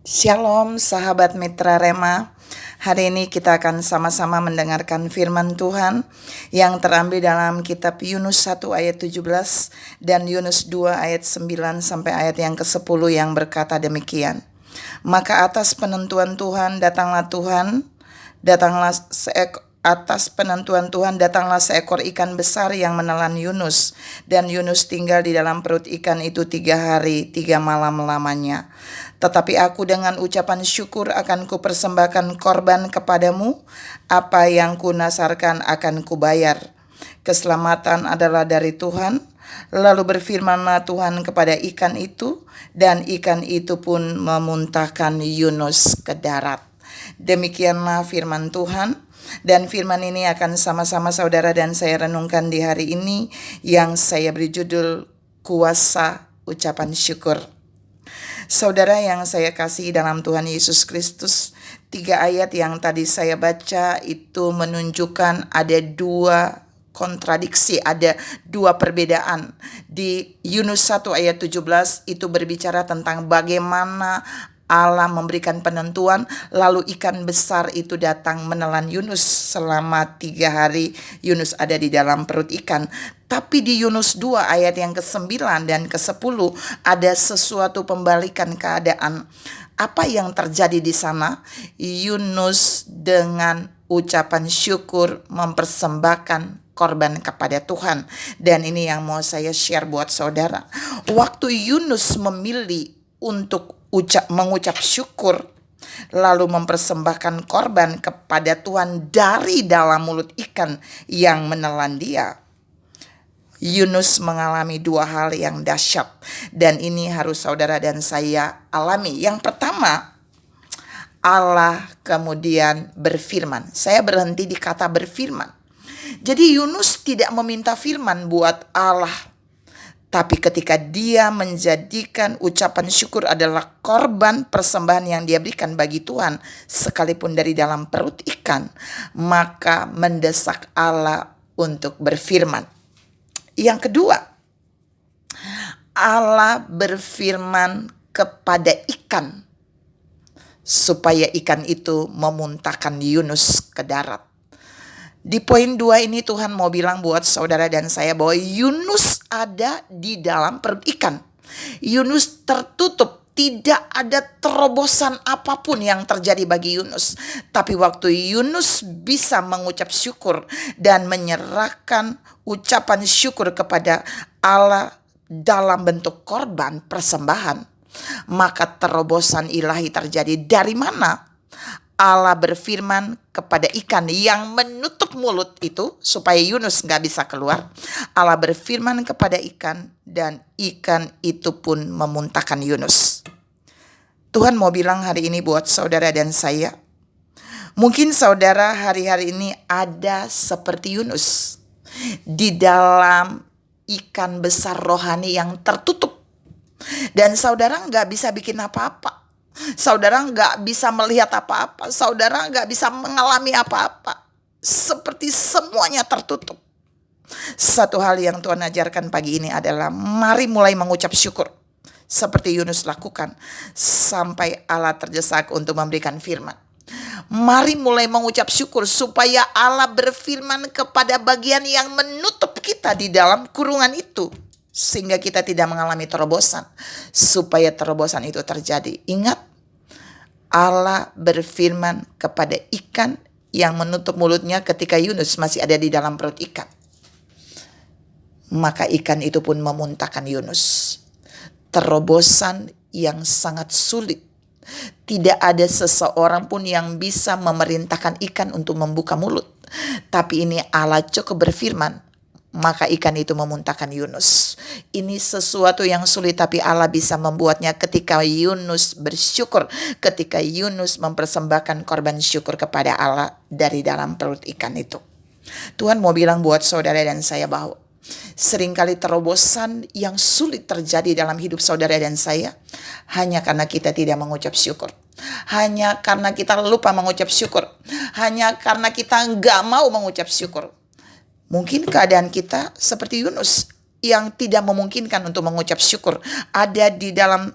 Shalom sahabat Mitra Rema. Hari ini kita akan sama-sama mendengarkan firman Tuhan yang terambil dalam kitab Yunus 1 ayat 17 dan Yunus 2 ayat 9 sampai ayat yang ke-10 yang berkata demikian. Maka atas penentuan Tuhan datanglah seekor ikan besar yang menelan Yunus, dan Yunus tinggal di dalam perut ikan itu 3 hari 3 malam lamanya. Tetapi aku dengan ucapan syukur akan kupersembahkan korban kepadamu, apa yang kunasarkan akan kubayar. Keselamatan adalah dari Tuhan. Lalu berfirmanlah Tuhan kepada ikan itu, dan ikan itu pun memuntahkan Yunus ke darat. Demikianlah firman Tuhan. Dan firman ini akan sama-sama saudara dan saya renungkan di hari ini, yang saya beri judul Kuasa Ucapan Syukur. Saudara yang saya kasih dalam Tuhan Yesus Kristus, 3 ayat yang tadi saya baca itu menunjukkan ada 2 kontradiksi, ada 2 perbedaan. Di Yunus 1 ayat 17 itu berbicara tentang bagaimana Allah memberikan penentuan, lalu ikan besar itu datang menelan Yunus. Selama 3 hari Yunus ada di dalam perut ikan. Tapi di Yunus 2 ayat yang ke-9 dan ke-10 ada sesuatu pembalikan keadaan. Apa yang terjadi di sana? Yunus dengan ucapan syukur mempersembahkan korban kepada Tuhan. Dan ini yang mau saya share buat saudara. Waktu Yunus memilih untuk mengucap syukur, lalu mempersembahkan korban kepada Tuhan dari dalam mulut ikan yang menelan dia, Yunus mengalami 2 hal yang dahsyat, dan ini harus saudara dan saya alami. Yang pertama, Allah kemudian berfirman. Saya berhenti di kata berfirman. Jadi Yunus tidak meminta firman buat Allah, tapi ketika dia menjadikan ucapan syukur adalah korban persembahan yang dia berikan bagi Tuhan, sekalipun dari dalam perut ikan, maka mendesak Allah untuk berfirman. Yang kedua, Allah berfirman kepada ikan supaya ikan itu memuntahkan Yunus ke darat. Di poin 2 ini Tuhan mau bilang buat saudara dan saya bahwa Yunus ada di dalam perut ikan. Yunus tertutup, tidak ada terobosan apapun yang terjadi bagi Yunus. Tapi waktu Yunus bisa mengucap syukur dan menyerahkan ucapan syukur kepada Allah dalam bentuk korban persembahan, maka terobosan ilahi terjadi. Dari mana? Allah berfirman kepada ikan yang menutup mulut itu supaya Yunus gak bisa keluar. Allah berfirman kepada ikan dan ikan itu pun memuntahkan Yunus. Tuhan mau bilang hari ini buat saudara dan saya, mungkin saudara hari-hari ini ada seperti Yunus di dalam ikan besar rohani yang tertutup, dan saudara gak bisa bikin apa-apa. Saudara gak bisa melihat apa-apa. Saudara gak bisa mengalami apa-apa. Seperti semuanya tertutup. Satu hal yang Tuhan ajarkan pagi ini adalah mari mulai mengucap syukur, seperti Yunus lakukan, sampai Allah terdesak untuk memberikan firman. Mari mulai mengucap syukur supaya Allah berfirman kepada bagian yang menutup kita di dalam kurungan itu, sehingga kita tidak mengalami terobosan. Supaya terobosan itu terjadi, ingat, Allah berfirman kepada ikan yang menutup mulutnya ketika Yunus masih ada di dalam perut ikan. Maka ikan itu pun memuntahkan Yunus. Terobosan yang sangat sulit. Tidak ada seseorang pun yang bisa memerintahkan ikan untuk membuka mulut. Tapi ini Allah cukup berfirman, maka ikan itu memuntahkan Yunus. Ini sesuatu yang sulit, tapi Allah bisa membuatnya ketika Yunus bersyukur, ketika Yunus mempersembahkan korban syukur kepada Allah dari dalam perut ikan itu. Tuhan mau bilang buat saudara dan saya bahwa seringkali terobosan yang sulit terjadi dalam hidup saudara dan saya hanya karena kita tidak mengucap syukur. Hanya karena kita lupa mengucap syukur. Hanya karena kita gak mau mengucap syukur. Mungkin keadaan kita seperti Yunus yang tidak memungkinkan untuk mengucap syukur. Ada di dalam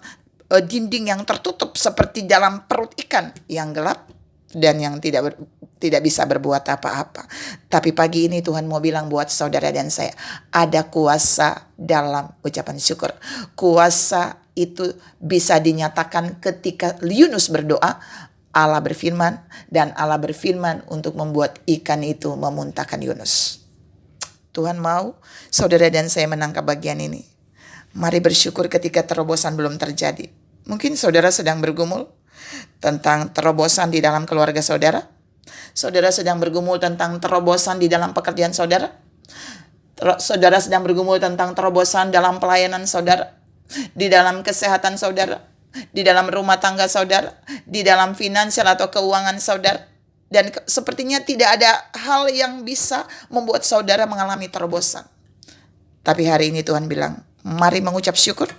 dinding yang tertutup seperti dalam perut ikan yang gelap dan yang tidak bisa berbuat apa-apa. Tapi pagi ini Tuhan mau bilang buat saudara dan saya, ada kuasa dalam ucapan syukur. Kuasa itu bisa dinyatakan ketika Yunus berdoa, Allah berfirman, dan Allah berfirman untuk membuat ikan itu memuntahkan Yunus. Tuhan mau saudara dan saya menangkap bagian ini. Mari bersyukur ketika terobosan belum terjadi. Mungkin saudara sedang bergumul tentang terobosan di dalam keluarga saudara. Saudara sedang bergumul tentang terobosan di dalam pekerjaan saudara. Saudara sedang bergumul tentang terobosan dalam pelayanan saudara. Di dalam kesehatan saudara. Di dalam rumah tangga saudara. Di dalam finansial atau keuangan saudara. Dan sepertinya tidak ada hal yang bisa membuat saudara mengalami terobosan. Tapi hari ini Tuhan bilang, mari mengucap syukur.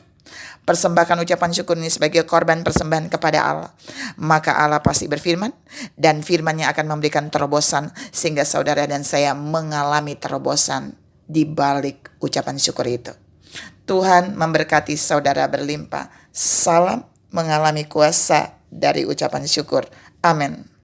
Persembahkan ucapan syukur ini sebagai korban persembahan kepada Allah. Maka Allah pasti berfirman, dan firman-Nya akan memberikan terobosan sehingga saudara dan saya mengalami terobosan di balik ucapan syukur itu. Tuhan memberkati saudara berlimpah. Salam mengalami kuasa dari ucapan syukur. Amin.